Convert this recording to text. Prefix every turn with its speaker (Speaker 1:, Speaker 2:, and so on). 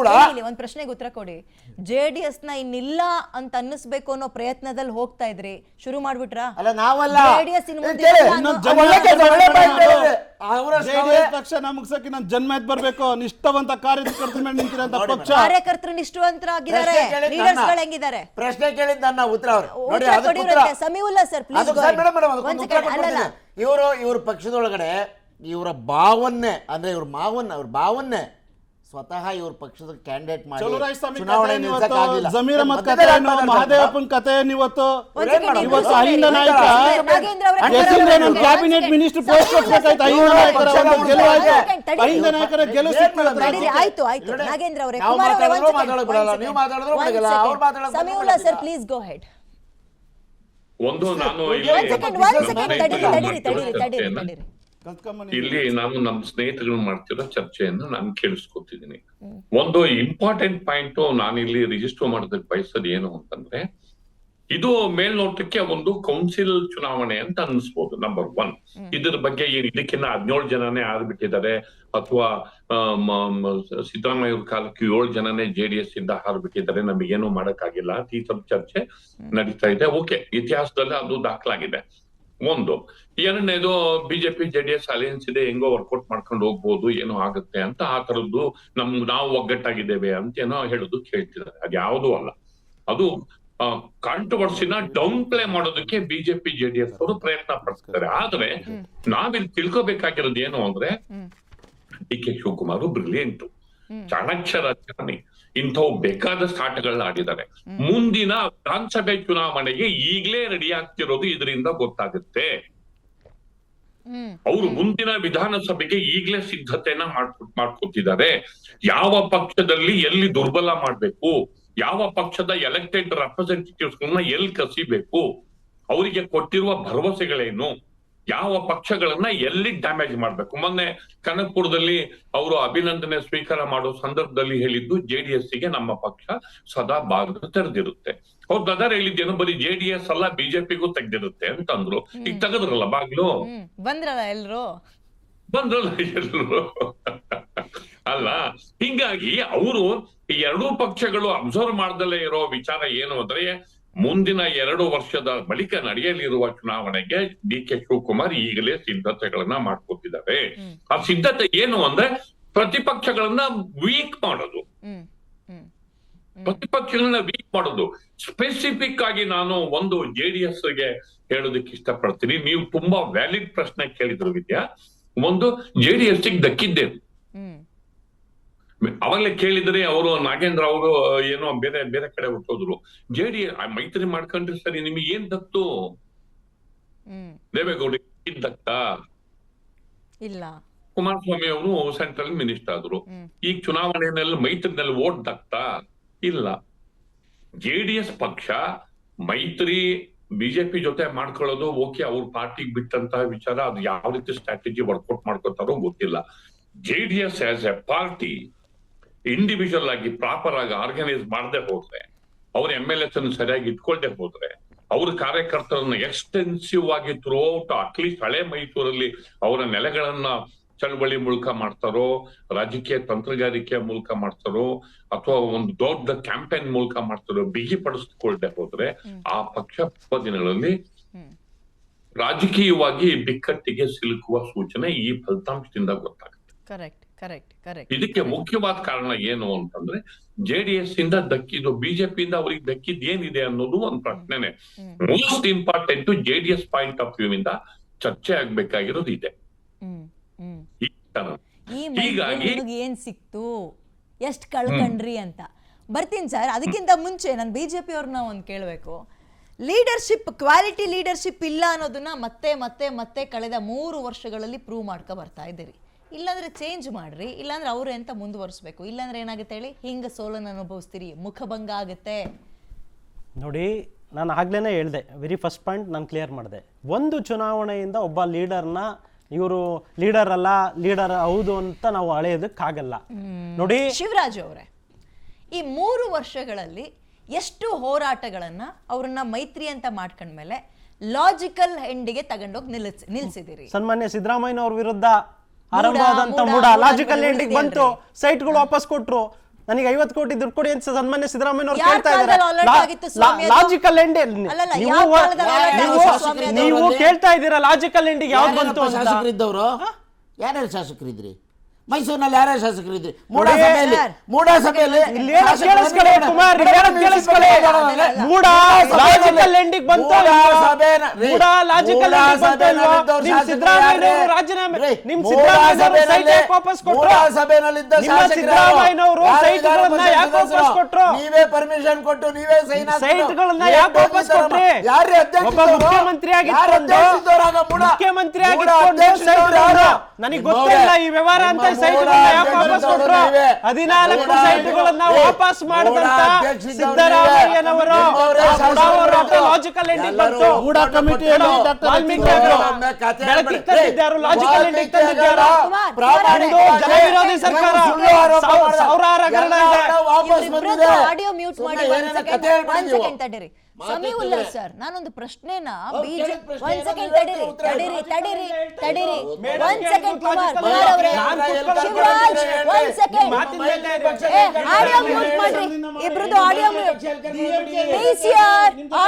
Speaker 1: ಕೂಡ
Speaker 2: ಒಂದ್ ಪ್ರಶ್ನೆಗೆ ಉತ್ತರ ಕೊಡಿ. ಜೆಡಿಎಸ್ ನ ಇನ್ನಿಲ್ಲ ಅಂತ ಅನ್ನಿಸ್ಬೇಕು ಅನ್ನೋ ಪ್ರಯತ್ನದಲ್ಲಿ ಹೋಗ್ತಾ ಇದ್ರಿ, ಶುರು ಮಾಡ್ಬಿಟ್ರಾ?
Speaker 1: ಅಲ್ಲ ನಾವಲ್ಲ,
Speaker 2: ಜೆಡಿಎಸ್
Speaker 3: ಪಕ್ಷ ನಮಗ್ಸಕ್ಕೆ ನಾನು ಜನ್ಮ ಎದ್ದು ಬರ್ಬೇಕು, ನಿಷ್ಠಾವಂತ ಕಾರ್ಯಕರ್ತರ ಮೇಲೆ ನಿಂತಿರೋಂತ ಪಕ್ಷ.
Speaker 2: ಕಾರ್ಯಕರ್ತರು ನಿಷ್ಠಾವಂತರಾಗಿದ್ದಾರೆ, ಲೀಡರ್ಸ್ ಗಳು ಹೆಂಗಿದ್ದಾರೆ?
Speaker 1: ಪ್ರಶ್ನೆ ಕೇಳಿದ್ ನನ್ನ ಉತ್ತರ
Speaker 2: ಸಮೀವುಲ್ಲಾ ಸರ್ ಪ್ಲೀಸ್.
Speaker 1: ಇವ್ರ ಪಕ್ಷದೊಳಗಡೆ ಇವರ ಭಾವನ್ನೇ ಅಂದ್ರೆ ಇವ್ರ ಭಾವನ್ನೇ ಸ್ವತಃ ಇವ್ರ ಪಕ್ಷದ ಕ್ಯಾಂಡಿಡೇಟ್ ಮಾಡಿ ಚುನಾವಣೆ ನಿಲ್ಸಕ್ಕಾಗಿಲ್ಲ.
Speaker 3: ಜಮೀರ್ ಅಹಮದ್ ಕತೆ ಏನು, ಮಹದೇವಪ್ಪನ ಕತೆ ಏನು, ಇವತ್ತು ಅಹಿಂದ ನಾಯಕ ಕ್ಯಾಬಿನೆಟ್ ಮಿನಿಸ್ಟರ್ ಪೋಸ್ಟ್ ಕೊಡ್ಬೇಕಾಯ್ತು. ಅಹಿಂದ ನಾಯಕರ ಗೆಲುವು ಸಿಕ್ಕಿದೆ.
Speaker 2: ಆಯ್ತು ನಾಗೇಂದ್ರ ಅವರೇ, Samiulla sir please go head.
Speaker 4: ಒಂದು ನಾನು ಇಲ್ಲಿ ನಾನು ನಮ್ಮ ಸ್ನೇಹಿತರು ಮಾಡ್ತಿರೋ ಚರ್ಚೆಯನ್ನು ನಾನು ಕೇಳಿಸ್ಕೊತಿದ್ದೀನಿ. ಒಂದು ಇಂಪಾರ್ಟೆಂಟ್ ಪಾಯಿಂಟ್ ನಾನು ಇಲ್ಲಿ ರಿಜಿಸ್ಟರ್ ಮಾಡೋದಕ್ಕೆ ಬಯಸೋದು ಏನು ಅಂತಂದ್ರೆ, ಇದು ಮೇಲ್ನೋಟಕ್ಕೆ ಒಂದು ಕೌನ್ಸಿಲ್ ಚುನಾವಣೆ ಅಂತ ಅನ್ಸ್ಬೋದು. ನಂಬರ್ 1, ಇದ್ರ ಬಗ್ಗೆ ಇದಕ್ಕಿನ್ನ 17 ಜನನೇ ಹಾರ್ಬಿಟ್ಟಿದ್ದಾರೆ, ಅಥವಾ ಸಿದ್ದರಾಮಯ್ಯ ಕಾಲಕ್ಕೆ 7 ಜನನೇ JDS ಇಂದ ಹಾರ್ಬಿಟ್ಟಿದ್ದಾರೆ, ನಮಗೇನು ಮಾಡಕ್ಕಾಗಿಲ್ಲ. ಈ ಸ್ವಲ್ಪ ಚರ್ಚೆ ನಡೀತಾ ಇದೆ. ಓಕೆ, ಇತಿಹಾಸದಲ್ಲಿ ಅದು ದಾಖಲಾಗಿದೆ. ಒಂದು. ಎರಡನೇದು, ಬಿಜೆಪಿ JDS ಅಲಯನ್ಸ್ ಇದೆ, ಹೆಂಗೋ ವರ್ಕೌಟ್ ಮಾಡ್ಕೊಂಡು ಹೋಗ್ಬೋದು, ಏನೋ ಆಗುತ್ತೆ ಅಂತ ಆ ತರದ್ದು ನಾವು ಒಗ್ಗಟ್ಟಾಗಿದ್ದೇವೆ ಅಂತ ಏನೋ ಹೇಳುದು ಕೇಳ್ತಿದ್ದಾರೆ. ಅದ್ಯಾವುದೂ ಅಲ್ಲ. ಅದು ಕಾಂಟ್ರವರ್ಸಿನ ಡೌನ್ ಪ್ಲೇ ಮಾಡೋದಕ್ಕೆ ಬಿಜೆಪಿ JDS ಅವರು ಪ್ರಯತ್ನ ಪಡ್ತಿದ್ದಾರೆ. ಆದ್ರೆ ನಾವಿಲ್ಲಿ ತಿಳ್ಕೊಬೇಕಾಗಿರೋದು ಏನು ಅಂದ್ರೆ, DK ಶಿವಕುಮಾರ್ ಬ್ರಿಲಿಯಂಟ್, ಚಾಣಕ್ಯ ರಾಜಕಾರಣಿ, ಇಂಥವು ಬೇಕಾದಷ್ಟು ಆಟಗಳನ್ನ ಆಡಿದ್ದಾರೆ. ಮುಂದಿನ ವಿಧಾನಸಭೆ ಚುನಾವಣೆಗೆ ಈಗಲೇ ರೆಡಿ ಆಗ್ತಿರೋದು ಇದರಿಂದ ಗೊತ್ತಾಗುತ್ತೆ. ಅವರು ಮುಂದಿನ ವಿಧಾನಸಭೆಗೆ ಈಗಲೇ ಸಿದ್ಧತೆಯನ್ನ ಮಾಡ್ಕೊತಿದ್ದಾರೆ. ಯಾವ ಪಕ್ಷದಲ್ಲಿ ಎಲ್ಲಿ ದುರ್ಬಲ ಮಾಡ್ಬೇಕು, ಯಾವ ಪಕ್ಷದ ಎಲೆಕ್ಟೆಡ್ ರೆಪ್ರೆಸೆಂಟೇಟಿವ್ಸ್ ಎಲ್ಲಿ ಕಸಿಬೇಕು, ಅವರಿಗೆ ಕೊಟ್ಟಿರುವ ಭರವಸೆಗಳೇನು, ಯಾವ ಪಕ್ಷಗಳನ್ನ ಎಲ್ಲಿ ಡ್ಯಾಮೇಜ್ ಮಾಡ್ಬೇಕು. ಮೊನ್ನೆ ಕನಕಪುರದಲ್ಲಿ ಅವರು ಅಭಿನಂದನೆ ಸ್ವೀಕಾರ ಮಾಡೋ ಸಂದರ್ಭದಲ್ಲಿ ಹೇಳಿದ್ದು, JDS ಗೆ ನಮ್ಮ ಪಕ್ಷ ಸದಾ ಬಾಗಿಲು ತೆರೆದಿರುತ್ತೆ. ಅವ್ರ ಬ್ರದರ್ ಹೇಳಿದ್ದೇನು, ಬರೀ JDS ಅಲ್ಲ ಬಿಜೆಪಿಗೂ ತೆಗ್ದಿರುತ್ತೆ ಅಂತ ಅಂದ್ರು. ಈಗ ತೆಗೆದ್ರಲ್ಲ ಬಾಗ್ಲು,
Speaker 2: ಬಂದ್ರಲ್ಲ ಎಲ್ರು
Speaker 4: ಅಲ್ಲ. ಹಿಂಗಾಗಿ ಅವರು ಈ ಎರಡೂ ಪಕ್ಷಗಳು ಅಬ್ಸರ್ವ್ ಮಾಡ್ದಲೇ ಇರೋ ವಿಚಾರ ಏನು ಅಂದ್ರೆ, ಮುಂದಿನ 2 ವರ್ಷದ ಬಳಿಕ ನಡೆಯಲಿರುವ ಚುನಾವಣೆಗೆ DK ಶಿವಕುಮಾರ್ ಈಗಲೇ ಸಿದ್ಧತೆಗಳನ್ನ ಮಾಡ್ಕೊತಿದ್ದಾರೆ. ಆ ಸಿದ್ಧತೆ ಏನು ಅಂದ್ರೆ, ಪ್ರತಿಪಕ್ಷಗಳನ್ನ ವೀಕ್ ಮಾಡೋದು. ಪ್ರತಿಪಕ್ಷಗಳನ್ನ ವೀಕ್ ಮಾಡೋದು. ಸ್ಪೆಸಿಫಿಕ್ ಆಗಿ ನಾನು ಒಂದು JDS ಗೆ ಹೇಳೋದಕ್ಕೆ ಇಷ್ಟಪಡ್ತೀನಿ. ನೀವು ತುಂಬಾ ವ್ಯಾಲಿಡ್ ಪ್ರಶ್ನೆ ಕೇಳಿದ್ರು ವಿದ್ಯಾ. ಒಂದು, JDS ಗೆ ದಕ್ಕಿದ್ದೇನೆ ಅವಾಗಲೇ ಕೇಳಿದ್ರೆ, ಅವರು ನಾಗೇಂದ್ರ ಅವರು ಏನೋ ಬೇರೆ ಬೇರೆ ಕಡೆ ಹುಟ್ಟೋದ್ರು. JDS ಮೈತ್ರಿ ಮಾಡ್ಕೊಂಡ್ರೆ ಸರಿ, ನಿಮಗೆ ಏನ್ ದಕ್ತು? ದೇವೇಗೌಡ ದಕ್ತಾ?
Speaker 2: ಇಲ್ಲ.
Speaker 4: ಕುಮಾರಸ್ವಾಮಿ ಅವರು ಸೆಂಟ್ರಲ್ ಮಿನಿಸ್ಟರ್ ಆದ್ರು. ಈಗ ಚುನಾವಣೆಯಲ್ಲಿ ಮೈತ್ರಿನಲ್ಲಿ ವೋಟ್ ದಕ್ತಾ? ಇಲ್ಲ. JDS ಪಕ್ಷ ಮೈತ್ರಿ ಬಿಜೆಪಿ ಜೊತೆ ಮಾಡ್ಕೊಳ್ಳೋದು ಓಕೆ, ಅವ್ರ ಪಾರ್ಟಿಗೆ ಬಿಟ್ಟಂತಹ ವಿಚಾರ. ಅದು ಯಾವ ರೀತಿ ಸ್ಟ್ರಾಟಜಿ ವರ್ಕೌಟ್ ಮಾಡ್ಕೊತಾರೋ ಗೊತ್ತಿಲ್ಲ. JDS as A party individual ಆಗಿ ಪ್ರಾಪರ್ ಆಗಿ ಆರ್ಗನೈಸ್ ಮಾಡದೆ ಹೋದ್ರೆ, ಅವ್ರ MLAs ಅನ್ನು ಸರಿಯಾಗಿ ಇಟ್ಕೊಳ್ದೆ ಹೋದ್ರೆ, ಅವ್ರ ಕಾರ್ಯಕರ್ತರನ್ನ ಎಕ್ಸ್ಟೆನ್ಸಿವ್ ಆಗಿ ಥ್ರೂ ಔಟ್ ಅಟ್ಲೀಸ್ಟ್ ಹಳೆ ಮೈಸೂರಲ್ಲಿ ಅವರ ನೆಲೆಗಳನ್ನ ಚಳವಳಿ ಮೂಲಕ ಮಾಡ್ತಾರೋ, ರಾಜಕೀಯ ತಂತ್ರಗಾರಿಕೆಯ ಮೂಲಕ ಮಾಡ್ತಾರೋ, ಅಥವಾ ಒಂದು ದೊಡ್ಡ ಕ್ಯಾಂಪೇನ್ ಮೂಲಕ ಮಾಡ್ತಾರೋ, ಬಿಗಿಪಡಿಸ್ಕೊಳ್ದೆ ಹೋದ್ರೆ ಆ ಪಕ್ಷ ದಿನಗಳಲ್ಲಿ ರಾಜಕೀಯವಾಗಿ ಬಿಕ್ಕಟ್ಟಿಗೆ ಸಿಲುಕುವ ಸೂಚನೆ ಈ ಫಲಿತಾಂಶದಿಂದ ಗೊತ್ತಾಗುತ್ತೆ. ಇದಕ್ಕೆ ಮುಖ್ಯವಾದ ಕಾರಣ ಏನು ಅಂತಂದ್ರೆ, JDS ಇಂದ ದಕ್ಕಿದ್ದು, ಬಿಜೆಪಿಯಿಂದ ಅವ್ರಿಗೆ ದಕ್ಕಿದ್ ಏನಿದೆ ಅನ್ನೋದು ಒಂದು ಪ್ರಶ್ನೆನೆ. Most important JDS point of view ಇಂದ ಚರ್ಚೆ ಆಗ್ಬೇಕಾಗಿರೋದು ಇದೆ.
Speaker 2: ಹೀಗಾಗಿ ಏನ್ ಸಿಕ್ತು, ಎಷ್ಟ್ ಕಳ್ಕೊಂಡ್ರಿ ಅಂತ ಬರ್ತೀನಿ ಸರ್. ಅದಕ್ಕಿಂತ ಮುಂಚೆ ನಾನು ಬಿಜೆಪಿ ಅವ್ರನ್ನ ಒಂದ್ ಕೇಳ್ಬೇಕು. ಲೀಡರ್ಶಿಪ್, ಕ್ವಾಲಿಟಿ ಲೀಡರ್ಶಿಪ್ ಇಲ್ಲ ಅನ್ನೋದನ್ನ ಮತ್ತೆ ಮತ್ತೆ ಮತ್ತೆ ಕಳೆದ 3 ವರ್ಷಗಳಲ್ಲಿ ಪ್ರೂವ್ ಮಾಡ್ಕೊ ಬರ್ತಾ ಇದ್ದೀರಿ. ಇಲ್ಲಾಂದ್ರೆ ಚೇಂಜ್ ಮಾಡ್ರಿ, ಇಲ್ಲಾಂದ್ರೆ ಅವ್ರೆ ಅಂತ ಮುಂದುವರಿಸ್ಬೇಕು. ಇಲ್ಲಾಂದ್ರೆ ಏನಾಗುತ್ತೆ ಹೇಳಿ, ಹಿಂಗ ಸೋಲನ್ನು ಅನುಭವಿಸ್ತೀರಿ, ಮುಖಭಂಗ ಆಗುತ್ತೆ.
Speaker 5: ನೋಡಿ, ನಾನು ಆಗ್ಲೇ ಹೇಳಿದೆ, ವೆರಿ ಫಸ್ಟ್ ಪಾಯಿಂಟ್ ನಾನು ಕ್ಲಿಯರ್ ಮಾಡಿದೆ. ಒಂದು ಚುನಾವಣೆಯಿಂದ ಒಬ್ಬ ಲೀಡರ್ನ ಇವರು ಲೀಡರ್ ಅಲ್ಲ, ಲೀಡರ್ ಹೌದು ಅಂತ ನಾವು ಅಳೆಯೋದಕ್ಕಾಗಲ್ಲ. ನೋಡಿ
Speaker 2: ಶಿವರಾಜ್ ಅವರೇ, ಈ 3 ವರ್ಷಗಳಲ್ಲಿ ಎಷ್ಟು ಹೋರಾಟಗಳನ್ನ ಅವ್ರನ್ನ ಮೈತ್ರಿ ಅಂತ ಮಾಡ್ಕೊಂಡ್ಮೇಲೆ ಲಾಜಿಕಲ್ ಎಂಡಿಗೆ ತಗೊಂಡೋಗಿ ನಿಲ್ಸಿದಿರಿ.
Speaker 5: ಸನ್ಮಾನ್ಯ ಸಿದ್ದರಾಮಯ್ಯ ಅವ್ರ ವಿರುದ್ಧ ಆರಂಭ ಆದಂತ ಮೂಡ ಲಾಜಿಕಲ್ ಎಂಡಿಗೆ ಬಂತು, ಸೈಟ್ಗಳು ವಾಪಸ್ ಕೊಟ್ರು. ನನಗೆ 50 ಕೋಟಿ ದುಡ್ಡು ಕೊಡಿ ಅಂತ ಸನ್ಮಾನ್ಯ ಸಿದ್ದರಾಮಯ್ಯ ಅವರು
Speaker 2: ಯಾರ್
Speaker 5: ಕೇಳ್ತಾ ಇದ್ದಾರೆ.
Speaker 2: ಕಾಲದಲ್ಲಿ alert ಆಗಿತ್ತು ಸ್ವಾಮಿ ಅದು?
Speaker 5: ಲಾಜಿಕಲ್ ಎಂಡ್
Speaker 2: ಅಲ್ಲಲ್ಲ, ಯಾರ್ ಕಾಲದಲ್ಲಿ alert ಆಗಿತ್ತು ಸ್ವಾಮಿ ಅದು?
Speaker 5: ನೀವು ಕೇಳ್ತಾ ಇದ್ದೀರಾ ಲಾಜಿಕಲ್ ಎಂಡಿಗೆ ಯಾವ್ದು ಬಂತು
Speaker 1: ಯಾರ್ಯಾರಪ್ಪ
Speaker 5: ಅಂತ.
Speaker 1: ಶಾಸಕರಿದ್ದವರು ಯಾರ್ಯಾರು ಶಾಸಕರಿದ್ರಿ ಮೈಸೂರಿನಲ್ಲಿ ಯಾರ್ಯಾರು ಶಾಸಕರಿದ್ರಿ ಮೂಡ
Speaker 2: ನೋಡಿ,
Speaker 1: ಸಭೆಯಲ್ಲಿ
Speaker 2: ಸರ್.
Speaker 1: ಮೂಡ ಸಭೆಯಲ್ಲಿ
Speaker 5: ಇಲ್ಲಿ ಏನೋ ಕೇಳಿಸ್ಕೊಳ್ಳಿ ಕುಮಾರ್, ಇಲ್ಲಿ ಏನೋ ಕೇಳಿಸ್ಕೊಳ್ಳಿ. ಮೂಡ ಲಾಜಿಕಲ್ ಎಂಡಿಗೆ ಬಂತು ಮೂಡ ಲಾಜಿಕಲ್ ಎಂಡಿಗೆ ಬಂತು ಅಲ್ವಾ? ನಿಮ್ ಸಿದ್ದರಾಮಯ್ಯನವರು ರಾಜೀನಾಮೆ ನಿಮ್ ಸಿದ್ದರಾಮಯ್ಯನವರು ಸೈಟ್ ಯಾಕೆ ವಾಪಸ್ ಕೊಟ್ರು? ನಿಮ್ಮ ಸಿದ್ದರಾಮಯ್ಯನವರು ಸೈಟ್ಗಳನ್ನ ಯಾಕೆ ವಾಪಸ್ ಕೊಟ್ರು?
Speaker 1: ನೀವೇ ಪರ್ಮಿಷನ್ ಕೊಟ್ಟು ನೀವೇ ಸೈನ್
Speaker 5: ಸೈಟ್ಗಳನ್ನ ಯಾಕೆ ವಾಪಸ್ ಕೊಟ್ರಿ? ಒಬ್ಬ ಮುಖ್ಯಮಂತ್ರಿ ಆಗಿಟ್ಕೊಂಡು ಮುಖ್ಯಮಂತ್ರಿ ಆಗಿಟ್ಕೊಂಡು ಸೈಟ್ಗಳನ್ನ ನನಗೆ ಗೊತ್ತಿಲ್ಲ ಈ ವ್ಯವಹಾರ ಅಂತ. ಸೈಟ್ಗಳನ್ನ ಯಾಕೆ ವಾಪಸ್ ಕೊಟ್ರು? 14 ಸೈಟ್ಗಳನ್ನ ವಾಪಸ್ ಮಾಡಿದಂತ ಸಿದ್ದರಾಮಯ್ಯನವರು ಲಾಜಿಕಲ್ ಎಂಡಿಗೆ ಬಂತು.
Speaker 3: ಮೂಡ ಕಮಿಟಿಯಲ್ಲಿ
Speaker 5: ವಾಲ್ಮೀಕಿ ಅವರು ಬೆಳಕಿಗೆ ತಂದಿದ್ದಾರು, ಲಾಜಿಕಲ್ ಎಂಡಿಗೆ ತಂದಿದ್ದಾರು. ಇದು ಜನವಿರೋಧಿ ಸರ್ಕಾರ, ಸಾವಿರಾರು ಹಗರಣ ಇದೆ.
Speaker 2: ಆಡಿಯೋ ಮ್ಯೂಟ್ ಮಾಡಿ ಒಂದ್ ಸೆಕೆಂಡ್ ತಡೀರಿ. ಸಮೀವುಲ್ಲಾ ಸರ್, ನಾನೊಂದು ಪ್ರಶ್ನೆನ ಒಂದ್ ಸೆಕೆಂಡ್ ತಡೀರಿ ಒಂದ್ ಸೆಕೆಂಡ್ ಕುಮಾರ್ ಅವರೇ, ಶಿವರಾಜ್ ಒಂದ್ ಸೆಕೆಂಡ್ ಆಡಿಯೋ ಮ್ಯೂಟ್ ಮಾಡ್ರಿ, ಇಬ್ರದ್ದು ಆಡಿಯೋ ಮ್ಯೂಟ್. ಆಡಿಯೋ